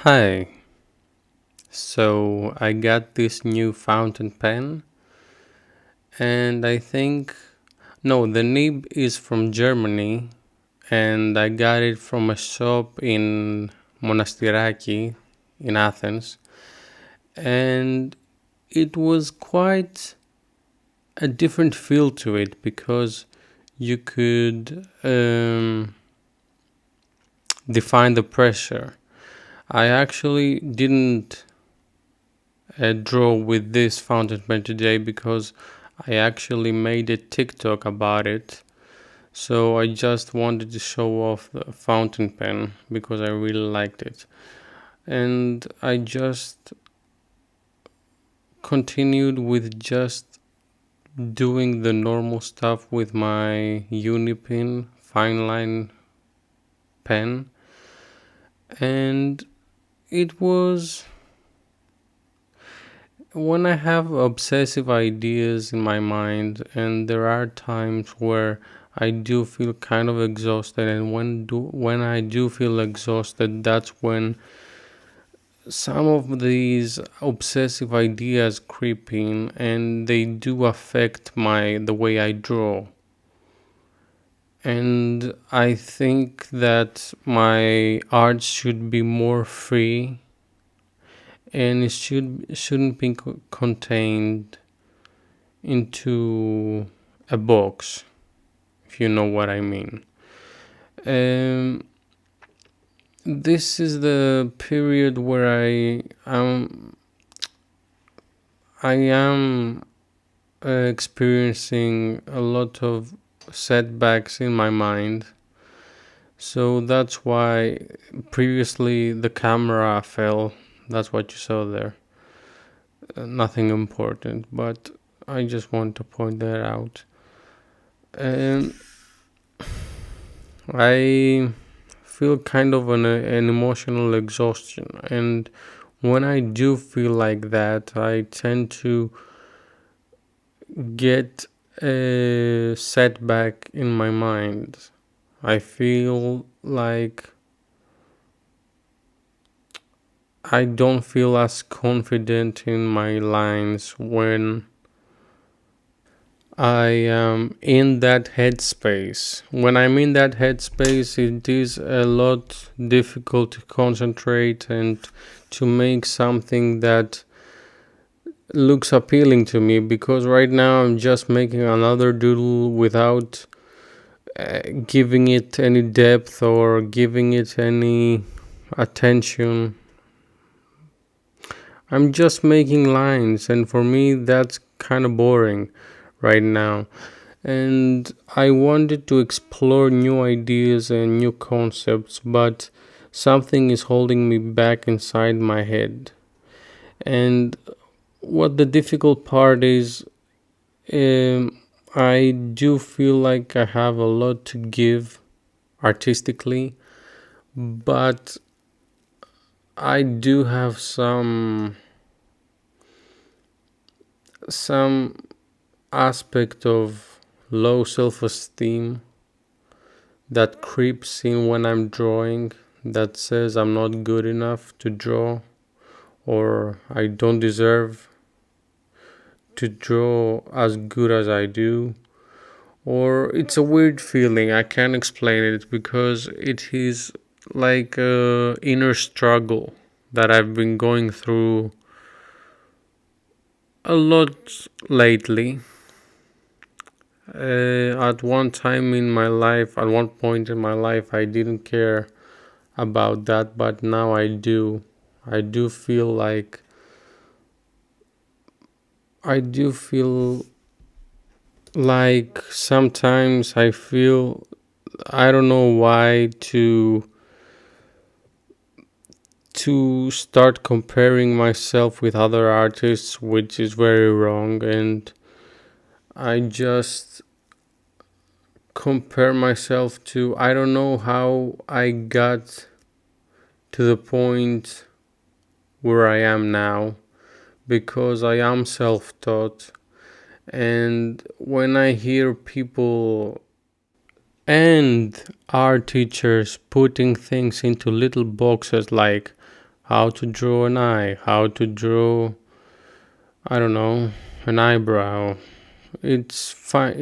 Hi. So I got this new fountain pen, and I think no, the nib is from Germany, and I got it from a shop in Monastiraki in Athens, and it was quite a different feel to it because you could define the pressure. I actually didn't draw with this fountain pen today because I actually made a TikTok about it. So I just wanted to show off the fountain pen because I really liked it. And I just continued with just doing the normal stuff with my Unipin fine line pen. And it was when I have obsessive ideas in my mind, and there are times where I do feel kind of exhausted, and when I do feel exhausted, that's when some of these obsessive ideas creep in, and they do affect the way I draw. And I think that my art should be more free, and it shouldn't be contained into a box, if you know what I mean. Um, this is the period where I am experiencing a lot of setbacks in my mind. So that's why previously the camera fell. That's what you saw there. Nothing important, but I just want to point that out. Um, I feel kind of an emotional exhaustion, and when I do feel like that, I tend to get a setback in my mind. I feel like I don't feel as confident in my lines when I am in that headspace. When I'm in that headspace, it is a lot difficult to concentrate and to make something that looks appealing to me, because right now I'm just making another doodle without giving it any depth or giving it any attention. I'm just making lines, and for me, that's kind of boring right now. And I wanted to explore new ideas and new concepts, but something is holding me back inside my head. And what the difficult part is, um, I do feel like I have a lot to give artistically, but I do have some aspect of low self-esteem that creeps in when I'm drawing, that says I'm not good enough to draw, or I don't deserve to draw as good as I do. Or it's a weird feeling. I can't explain it because it is like a inner struggle that I've been going through a lot lately. At one time in my life, at one point in my life, I didn't care about that, but now I do. I do feel like I do feel like sometimes I feel I don't know why to start comparing myself with other artists, which is very wrong, and I just compare myself to, I don't know how I got to the point where I am now, because I am self-taught. And when I hear people and art teachers putting things into little boxes like how to draw an eye, how to draw, I don't know, an eyebrow. It's fine.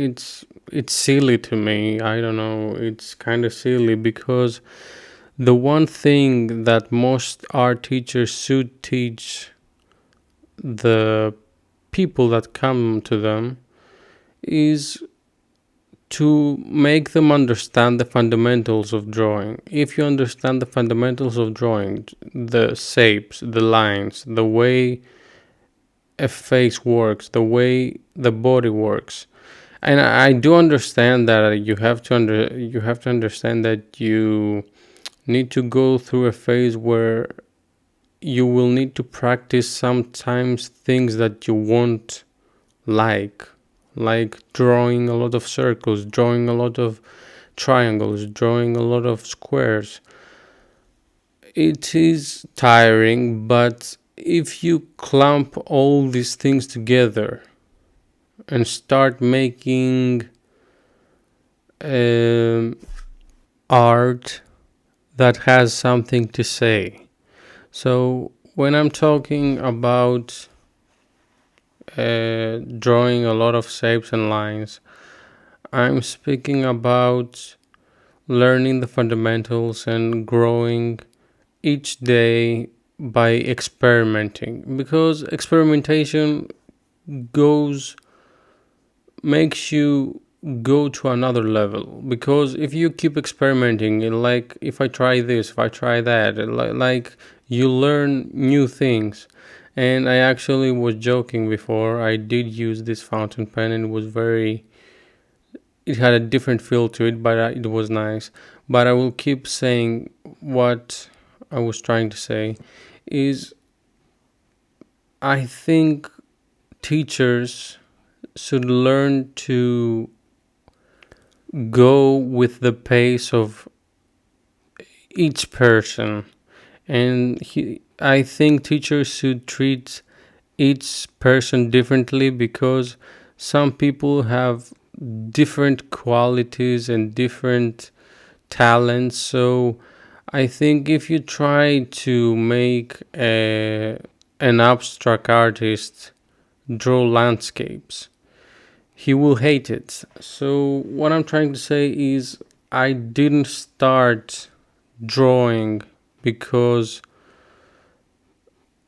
It's silly to me. I don't know. It's kind of silly because the one thing that most art teachers should teach the people that come to them is to make them understand the fundamentals of drawing. If you understand the fundamentals of drawing, the shapes, the lines, the way a face works, the way the body works, and I do understand that you have to understand that you need to go through a phase where you will need to practice sometimes things that you won't like like drawing a lot of circles, drawing a lot of triangles, drawing a lot of squares. It is tiring, but if you clump all these things together and start making um, art that has something to say. So when I'm talking about drawing a lot of shapes and lines, I'm speaking about learning the fundamentals and growing each day by experimenting, because experimentation goes makes you go to another level. Because if you keep experimenting, like if I try this, if I try that, like you learn new things. And I actually was joking before, I did use this fountain pen and it had a different feel to it, but it was nice. But I will keep saying what I was trying to say is, I think teachers should learn to go with the pace of each person. And I think teachers should treat each person differently, because some people have different qualities and different talents. So I think if you try to make an abstract artist draw landscapes, he will hate it. So what I'm trying to say is, I didn't start drawing because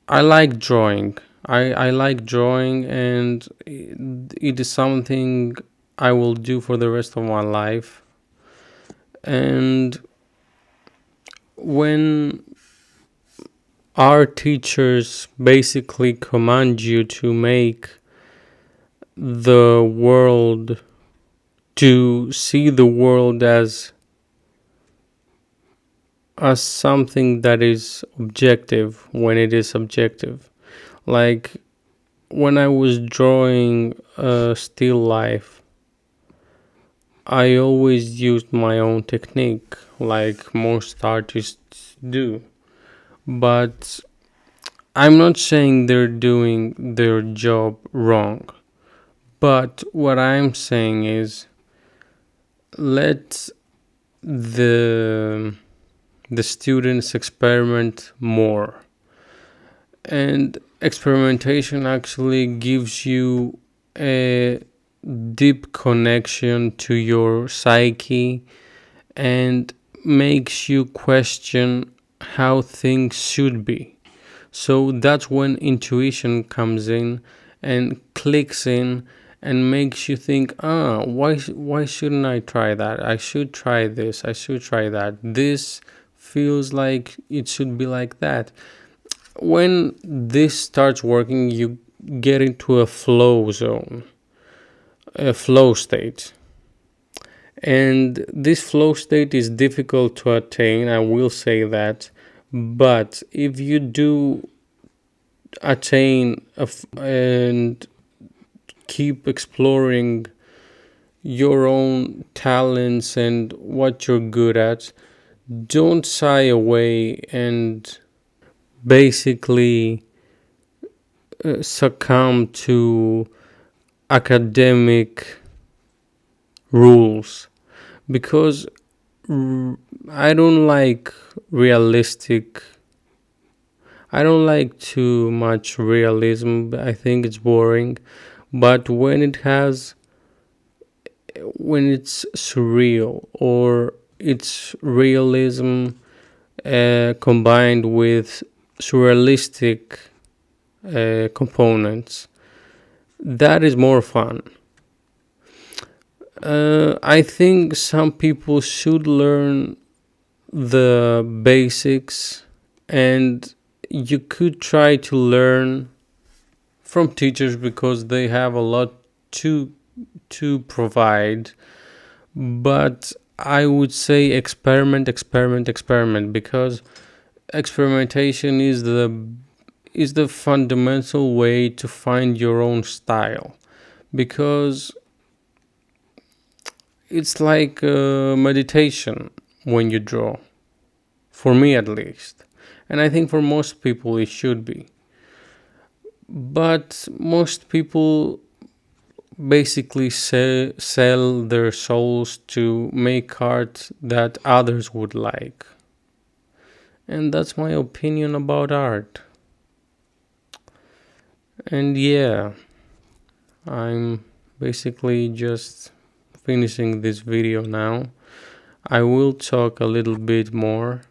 I like drawing. I like drawing, and it is something I will do for the rest of my life. And when our teachers basically command you to make the world, to see the world as something that is objective when it is subjective. Like when I was drawing a still life, I always used my own technique, like most artists do. But I'm not saying they're doing their job wrong. But what I'm saying is, let the the students experiment more. And experimentation actually gives you a deep connection to your psyche and makes you question how things should be. So that's when intuition comes in and clicks in and makes you think, why shouldn't I try that? I should try this. I should try that. This feels like it should be like that. When this starts working, you get into a flow zone, a flow state. And this flow state is difficult to attain, I will say that. But if you do attain and keep exploring your own talents and what you're good at, don't shy away and basically succumb to academic rules, because I don't like realistic I don't like too much realism. I think it's boring. But when it's surreal or it's realism combined with surrealistic components, that is more fun. I think some people should learn the basics, and you could try to learn from teachers because they have a lot to provide. But I would say experiment, because experimentation is the fundamental way to find your own style, because it's like meditation when you draw, for me at least, and I think for most people it should be. But most people basically sell their souls to make art that others would like, and that's my opinion about art. And yeah, I'm basically just finishing this video now. I will talk a little bit more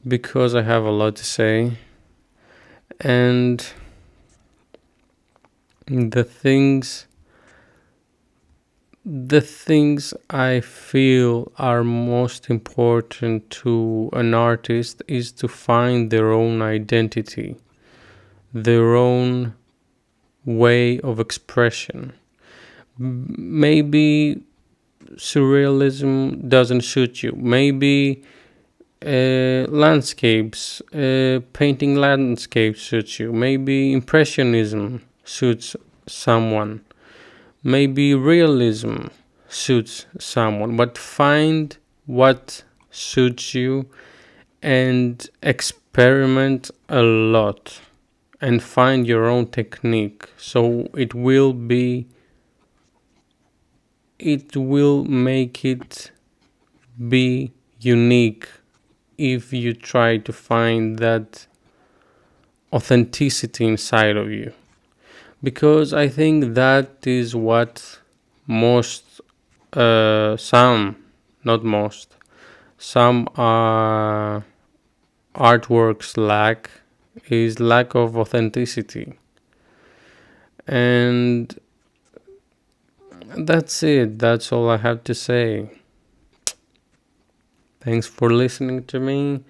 because I have a lot to say. And the things the things I feel are most important to an artist is to find their own identity, their own way of expression. Maybe surrealism doesn't suit you. Maybe painting landscapes suits you. Maybe impressionism suits someone. Maybe realism suits someone. But find what suits you and experiment a lot and find your own technique, so it will make it be unique if you try to find that authenticity inside of you. Because I think that is what most, some, not most, some artworks lack, is lack of authenticity. And that's it. That's all I have to say. Thanks for listening to me,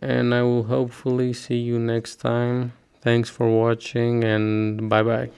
and I will hopefully see you next time. Thanks for watching, and bye bye.